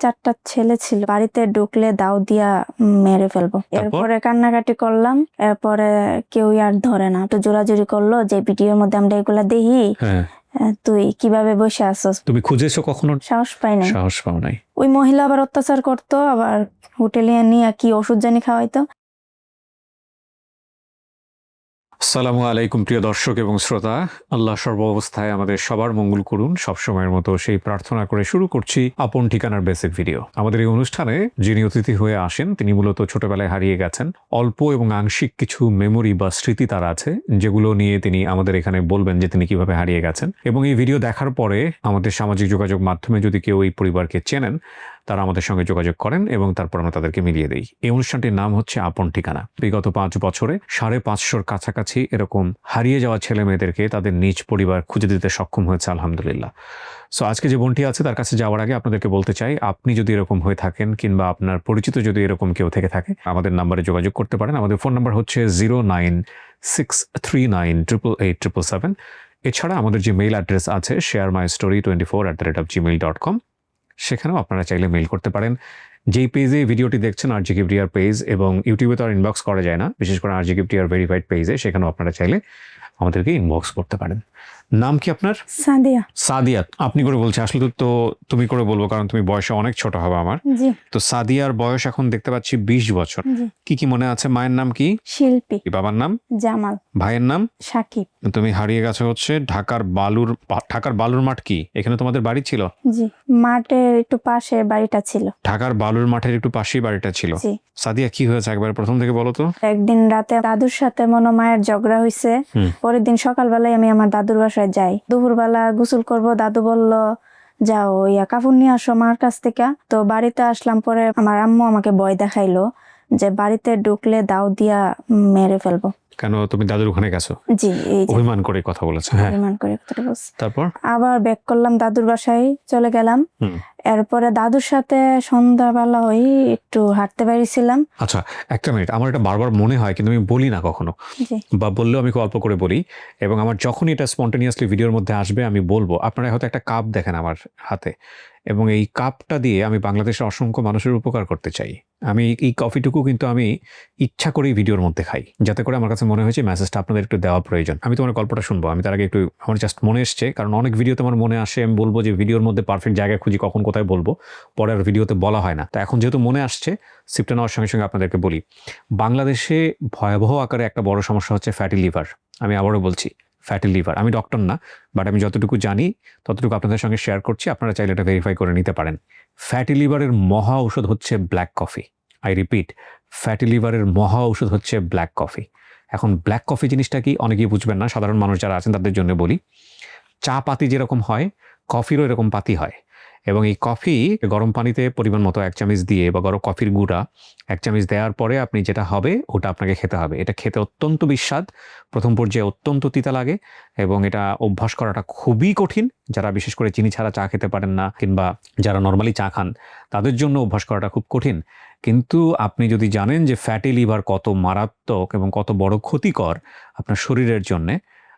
4টা ছেলে ছিল, বাড়িতে ঢুকলে দাও দিয়া মেরে ফেলবো। এরপরে কান্নাকাটি করলাম, এরপরে কেউ আর ধরে না, তো জোরাজুরি করলো যে ভিডিওর মধ্যে আমরা এগুলা দেখি, তুই কিভাবে বসে আছস। তুমি খুঁজেছো কখনো? সাহস পাই নাই। সাহস পাও নাই। ওই মহিলা আবার অত্যাচার করতো, আবার হোটেলে নিয়ে কি ওষুধ জানি খাওয়াইতো। আসসালামু আলাইকুম প্রিয় দর্শক এবং শ্রোতা, আল্লাহ সর্বাবস্থায় আমাদের সবার মঙ্গল করুন সবসময়ের মতো সেই প্রার্থনা করে শুরু করছি আপন ঠিকানার বেসিক ভিডিও। আমাদের এই অনুষ্ঠানে যিনি অতিথি হয়ে আসেন তিনি মূলত ছোটবেলায় হারিয়ে গেছেন। অল্প এবং আংশিক কিছু মেমোরি বা স্মৃতি তার আছে, যেগুলো নিয়ে তিনি আমাদের এখানে বলবেন যে তিনি কিভাবে হারিয়ে গেছেন। এবং এই ভিডিও দেখার পরে আমাদের সামাজিক যোগাযোগ মাধ্যমে যদি কেউ এই পরিবারকে চেনেন তারা আমাদের সঙ্গে যোগাযোগ করেন এবং তারপর আমরা তাদেরকে মিলিয়ে দিই। এই অনুষ্ঠানটির নাম হচ্ছে আপন ঠিকানা। বিগত 5 বছরে 550-র কাছাকাছি এরকম হারিয়ে যাওয়া ছেলে মেয়েদেরকে তাদের নিজ পরিবার খুঁজে দিতে সক্ষম হয়েছে আলহামদুলিল্লাহ। সো আজকে যে বোনটি আছে তার কাছে যাওয়ার আগে আপনাদেরকে বলতে চাই, আপনি যদি এরকম হয়ে থাকেন কিংবা আপনার পরিচিত যদি এরকম কেউ থেকে থাকে আমাদের নাম্বারে যোগাযোগ করতে পারেন। আমাদের ফোন নাম্বার হচ্ছে 09639887777। এছাড়া আমাদের যে মেইল অ্যাড্রেস আছে sharemystory24@gmail.com, সেখানেও আপনারা চাইলে মেইল করতে পারেন। যেই পেজে ভিডিওটি দেখছেন RJ কিবরিয়ার পেজ, এবং ইউটিউবে তো আর ইনবক্স করা যায় না, বিশেষ করে RJ কিবরিয়ার ভেরিফাইড পেজে, সেখানেও আপনারা চাইলে আমাদেরকে ইনবক্স করতে পারেন। নাম কি আপনার? সাদিয়া। সাদিয়া আপনি করে বলছি, আসলে তো তুমি করে বলবো কারণ তুমি বয়সে অনেক ছোট হবে আমার। জি। তো সাদিয়ার বয়স এখন দেখতে পাচ্ছি 20 বছর। কি কি মনে আছে? মায়ের নাম কি? শিল্পী। বাবার নাম? জামাল। ভাইয়ের নাম? সাকিব। তুমি হারিয়ে গেছো হচ্ছে ঢাকার বালুর মাঠ। কি এখানে তোমাদের বাড়ি ছিল? জি, মাঠের একটু পাশে বাড়িটা ছিল। ঢাকার বালুর মাঠের একটু পাশেই বাড়িটা ছিল। জি। সাদিয়া কি হয়েছে একবার প্রথম থেকে বলো তো। একদিন রাতে দাদুর সাথে মায়ের ঝগড়া হয়েছে। পরের দিন সকালবেলায় আমি আমার দাদুর বাসায় যাই। দুপুরবেলা গোসল করব, দাদু বলল যাও কাপড় নিয়ে আসো মার কাছ থেকে। তো বাড়িতে আসলাম, পরে আমার আম্মু আমাকে ভয় দেখাইলো যে বাড়িতে ঢুকলে দাও দিয়া মেরে ফেলবো। কেন তুমি দাদুর ওখানে গেছো? জি, এই অভিমান করে কথা বলেছে। হ্যাঁ, অভিমান করে কথা বলছে। তারপর আবার ব্যাক করলাম, দাদুর বাসায় চলে গেলাম। এরপরে দাদুর সাথে সন্ধ্যাবেলা ওই একটু হাঁটতে বেরিয়েছিলাম। আচ্ছা, একটা মিনিট, আমার এটা বারবার মনে হয় কিন্তু আমি বলি না কখনো, বা বললেও আমি খুব অল্প করে বলি, এবং আমার যখনই এটা স্পন্টেনিয়াসলি ভিডিওর মধ্যে আসবে আমি বলবো। আপনারা হয়তো একটা কাপ দেখেন আমার হাতে, এবং এই কাপটা দিয়ে আমি বাংলাদেশের অসংখ্য মানুষের উপকার করতে চাই। আমি এই কফিটুকু কিন্তু আমি ইচ্ছা করেই ভিডিওর মধ্যে খাই, যাতে করে আমার কাছে মনে হয়েছে মেসেজটা আপনাদের একটু দেওয়া প্রয়োজন। আমি তোমার গল্পটা শুনবো, আমি তার আগে একটু আমার জাস্ট মনে এসছে, কারণ অনেক ভিডিওতে আমার মনে আসে, আমি বলবো যে ভিডিওর মধ্যে পারফেক্ট জায়গা খুঁজি কখন কোথায় বলবো, পরে আর ভিডিওতে বলা হয় না। তো এখন যেহেতু মনে আসছে, সিপটা নেওয়ার সঙ্গে সঙ্গে আপনাদেরকে বলি, বাংলাদেশে ভয়াবহ আকারে একটা বড় সমস্যা হচ্ছে ফ্যাটি লিভার। আমি আবারও বলছি, ফ্যাটি লিভার। আমি ডক্টর না, বাট আমি যতটুকু জানি ততটুকু আপনাদের সঙ্গে শেয়ার করছি, আপনারা চাইলে এটা ভেরিফাই করে নিতে পারেন। ফ্যাটি লিভারের মহা ঔষধ হচ্ছে black coffee. I repeat, fatty লিভারের মহা ঔষধ হচ্ছে ব্ল্যাক কফি। এখন ব্ল্যাক কফি জিনিসটা কি অনেকেই বুঝবেন না, সাধারণ মানুষ যারা আছেন তাদের জন্য বলি। চা পাতি যেরকম হয়, কফিরও এরকম পাতি হয়, এবং এই কফি গরম পানিতে পরিমাণ মতো 1 চামচ দিয়ে, বা গরম কফির গুঁড়া 1 চামচ দেওয়ার পরে আপনি যেটা হবে ওটা আপনাকে খেতে হবে। এটা খেতে অত্যন্ত বিস্বাদ, প্রথম পর্যায়ে অত্যন্ত তিতা লাগে, এবং এটা অভ্যাস করাটা খুবই কঠিন। যারা বিশেষ করে চিনি ছাড়া চা খেতে পারেন না, কিংবা যারা নর্মালি চা খান, তাদের জন্য অভ্যাস করাটা খুব কঠিন। কিন্তু আপনি যদি জানেন যে ফ্যাটি লিভার কত মারাত্মক এবং কত বড় ক্ষতিকর আপনার শরীরের জন্যে,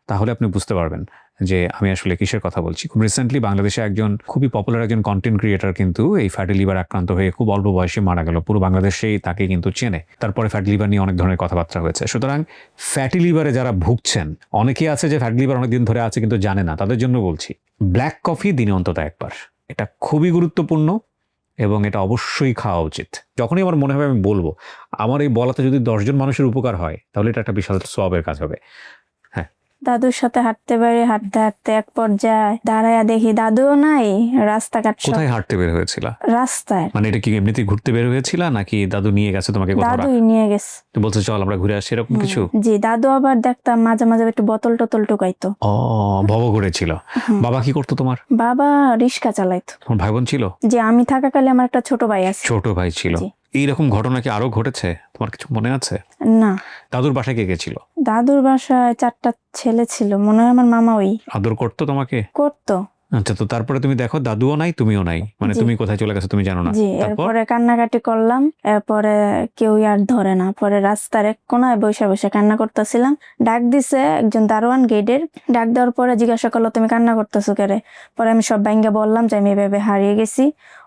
তাহলে আপনি বুঝতে পারবেন যে আমি আসলে কিসের কথা বলছি। খুব রিসেন্টলি বাংলাদেশে একজন খুবই পপুলার একজন কন্টেন্ট ক্রিয়েটার কিন্তু এই ফ্যাটি লিভার আক্রান্ত হয়ে খুব অল্প বয়সে মারা গেল। পুরো বাংলাদেশেই তাকে কিন্তু চেনে। তারপরে ফ্যাটি লিভার নিয়ে অনেক ধরনের কথাবার্তা হয়েছে। সুতরাং ফ্যাটি লিভারে যারা ভুগছেন, অনেকেই আছে যে ফ্যাটি লিভার অনেকদিন ধরে আছে কিন্তু জানে না, তাদের জন্য বলছি ব্ল্যাক কফি দিনে অন্তত একবার। এটা খুবই গুরুত্বপূর্ণ এবং এটা অবশ্যই খাওয়া উচিত। যখনই আমার মনে হবে আমি বলবো। আমার এই বলাতে যদি 10 জন মানুষের উপকার হয় তাহলে এটা একটা বিশাল সওয়াবের কাজ হবে। দাদুর সাথে হাঁটতে হাঁটতে এক পর্যায়ে দাঁড়ায়া দেখি দাদুও নাই, রাস্তাঘাট। কোথায় হাঁটতে বের হয়েছিল? রাস্তায়। মানে এটা কি এমনিতেই ঘুরতে বের হয়েছিল নাকি দাদু নিয়ে গেছে তোমাকে? দাদুই নিয়ে গেছে। তো বলছে চল আমরা ঘুরে আসি, এরকম কিছু? জি, দাদু আবার দেখতাম মাঝে মাঝে একটু বোতল টোতল টুকাইতো। ভব করেছিল। বাবা কি করতো তোমার? বাবা রিক্সা চালাইতো। তোমার ভাই বোন ছিল? যে আমি থাকাকালে আমার একটা ছোট ভাই আছে। ছোট ভাই ছিল। এইরকম ঘটনা কি আরো ঘটেছে? তোমার কিছু মনে আছে? না। দাদুর বাসায় কে কে ছিল? দাদুর বাসায় 4টা ছেলে ছিল, মনে হয় আমার মামা ওই আদর করতো তোমাকে? করতো। আচ্ছা, তো তারপরে তুমি দেখো দাদুও নাই তুমিও নাই, মানে তুমি কোথায় চলে গেছো তুমি জানো না। জি, এরপরে কান্নাকাটি করলাম, এরপরে কেউ আর ধরে না। পরে রাস্তার এক কোনায় বসে বসে কান্না করতেছিলাম। ডাক দিছে একজন দারোয়ান গেটের। ডাক দেওয়ার পরে জিজ্ঞাসা করলো তুমি কান্না করতেছো কেরে? পরে আমি সব ভাঙ্গা বললাম যে আমি এভাবে হারিয়ে গেছি।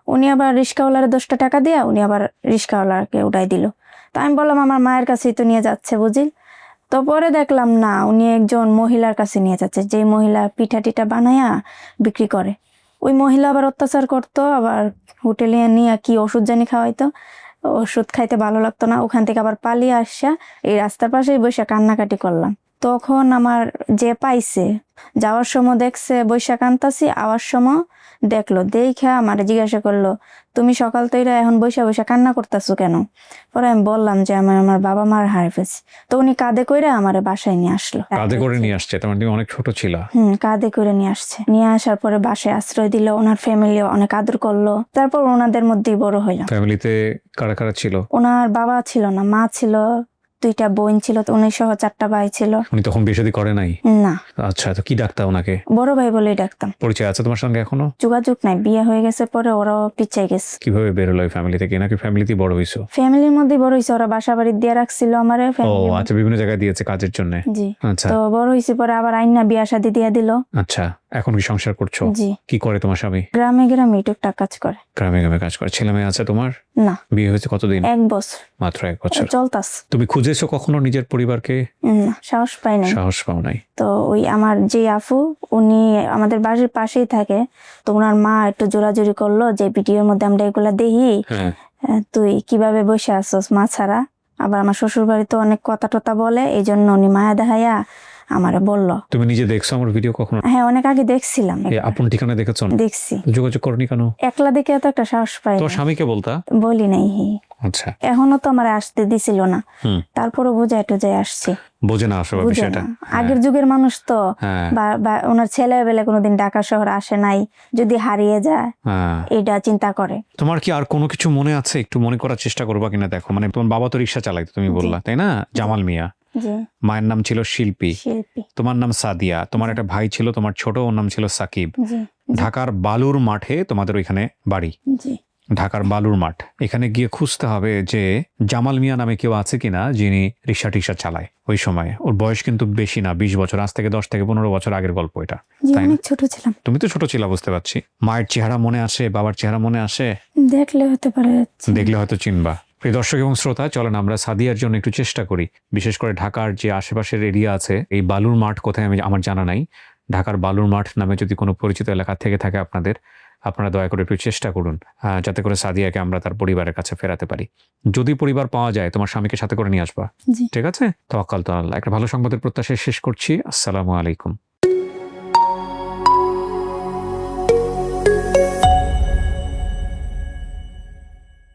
উনি আবার রিক্সাওয়ালার 10টা টাকা দিয়া উনি আবার রিক্সাওয়ালাকে উঠাই দিল। তো আমি বললাম আমার মায়ের কাছেই তো নিয়ে যাচ্ছে বুঝিল। তো পরে দেখলাম না, উনি একজন মহিলার কাছে নিয়ে যাচ্ছে, যে মহিলা পিঠা টিঠা বানায়া বিক্রি করে। ওই মহিলা আবার অত্যাচার করতো, আবার হোটেলে নিয়ে কি ওষুধ জানি খাওয়াইতো, ওষুধ খাইতে ভালো লাগতো না। ওখান থেকে আবার পালিয়ে আসা এই রাস্তার পাশেই বসে কান্নাকাটি করলাম। তখন আমার যে পাইছে, যাওয়ার সময় দেখছে বৈশা কান্তাছি, আওয়ার সময় দেখলো, দেখে আমার জিজ্ঞাসা করলো, তুমি সকাল থেকে এখন বৈশা বৈশা কান্না করতেছো কেন? পরে আমি বললাম যে আমার বাবা মার হারিয়ে ফেলছি। তো উনি কাঁধে করে আমার বাসায় নিয়ে আসলো। কাঁধে করে নিয়ে আসছে, তোমার তুমি অনেক ছোট ছিল। কাঁধে করে নিয়ে আসছে। নিয়ে আসার পরে বাসায় আশ্রয় দিল, ওনার ফ্যামিলি অনেক আদর করলো। তারপর ওনাদের মধ্যেই বড় হইলাম। ফ্যামিলিতে কারা কারা ছিল? ওনার বাবা ছিল না, মা ছিল, 2টা বোন ছিল, উনি সহ 4টা ভাই ছিল। উনি তখন বিয়ে শাদী করে নাই? না। আচ্ছা, তো কি ডাকতা ওনাকে? বড় ভাই বলেই ডাকতাম। পরিচয় আছে তোমার সঙ্গে এখনো? যোগাযোগ নাই, বিয়ে হয়ে গেছে পরে ওরাও পিছাই গেছে। কিভাবে বেরোলো এই ফ্যামিলি থেকে? নাকি ফ্যামিলিতে বড় হইছো? ফ্যামিলির মধ্যে বড় হয়েছে, ওরা বাসা বাড়ি দিয়ে রাখছিল আমারে। ও আচ্ছা, বিভিন্ন জায়গায় দিয়েছে কাজের জন্য। জি। আচ্ছা তো বড় হয়েছে পরে আবার আইনা বিয়া শাদী দিয়ে দিল। আচ্ছা, এখন কি সংসার করছো? জি। কি করে তোমার স্বামী? গ্রামে গ্রামে টুকটাক কাজ করে। গ্রামে গ্রামে কাজ করে। ছেলে মেয়ে আছে তোমার? না। বিয়ে হয়েছে কতদিন? 1 বছর। মাত্র 1 বছর। চলতাস। তুমি খুঁজেছো কখনো নিজের পরিবারকে? না, সাহস পাই নাই। সাহস পাও নাই? তো ওই আমার যে আফু, উনি আমাদের বাড়ির পাশেই থাকে। তো ওনার মা একটু জোরাজুরি করলো যে ভিডিওর মধ্যে আমরা এগুলা দেখি, হ্যাঁ। তুই কিভাবে বসে আসছস মা ছাড়া। আবার আমার শ্বশুর বাড়িতে অনেক কথা টথা বলে, এই জন্য উনি মায়া দেখাইয়া আমারে বললো। তুমি নিজে দেখছো আমার ভিডিও কখনো? হ্যাঁ, অনেক আগে দেখছিলাম। এই আপন ঠিকানা দেখেছো? দেখছি। যোগাযোগ করনি কেন? একলা দেখে এত একটা সাহস পাই তোর না। স্বামীকে বলতা? বলি নাই। আচ্ছা। এখনো তো আমার আসতে দিছিল না, হুম। তারপরও বুঝাই টুজাই আসছি। বোঝে না আসলে বুঝে বিষয়টা। না। আগের যুগের মানুষ তো, হ্যাঁ। বা ওনার ছেলেবেলে কোনোদিন ঢাকা শহর আসে নাই, যদি হারিয়ে যায় হ্যাঁ। এটা চিন্তা করে। তোমার কি আর কোনো কিছু মনে আছে? একটু মনে করার চেষ্টা করবা কিনা দেখো। মানে তোমার বাবা তো রিক্সা চালাইতো তুমি বললা, তাই না? জামাল মিয়া। জি। মায়ের নাম ছিল শিল্পী, শিল্পী। তোমার নাম সাদিয়া, তোমার একটা ভাই ছিল তোমার ছোট, ওর নাম ছিল সাকিব। জি। ঢাকার বালুর মাঠে তোমাদের ওইখানে বাড়ি। জি। ঢাকার বালুর মাঠ। এখানে গিয়ে খুঁজতে হবে যে জামাল মিয়া নামে কেউ আছে কিনা যিনি রিক্সা টিক্সা চালায়। ওই সময় ওর বয়স কিন্তু বেশি না, 20 বছর। আজ থেকে 10 থেকে 15 বছর আগের গল্প এটা, তাই না? অনেক ছোট ছিলাম। তুমি তো ছোট ছিলা, বুঝতে পারছি। মায়ের চেহারা মনে আসে, বাবার চেহারা মনে আসে? দেখলে হতে পারে। দেখলে হয়তো চিনবা। প্রিয় দর্শক এবং শ্রোতা, চলেন আমরা সাদিয়ার জন্য একটু চেষ্টা করি। বিশেষ করে ঢাকার যে আশেপাশের এরিয়া আছে, এই বালুর মাঠ কোথায় আমার জানা নাই। ঢাকার বালুর মাঠ নামে যদি কোনো পরিচিত এলাকা থেকে থাকে আপনারা দয়া করে একটু চেষ্টা করুন, যাতে করে সাদিয়াকে আমরা তার পরিবারের কাছে ফেরাতে পারি। যদি পরিবার পাওয়া যায়, তোমার স্বামীকে সাথে করে নিয়ে আসবা। জি। ঠিক আছে? তাওয়াক্কাল তো আল্লাহ। একটা ভালো সংবাদের প্রত্যাশায় শেষ করছি। আসসালামু আলাইকুম।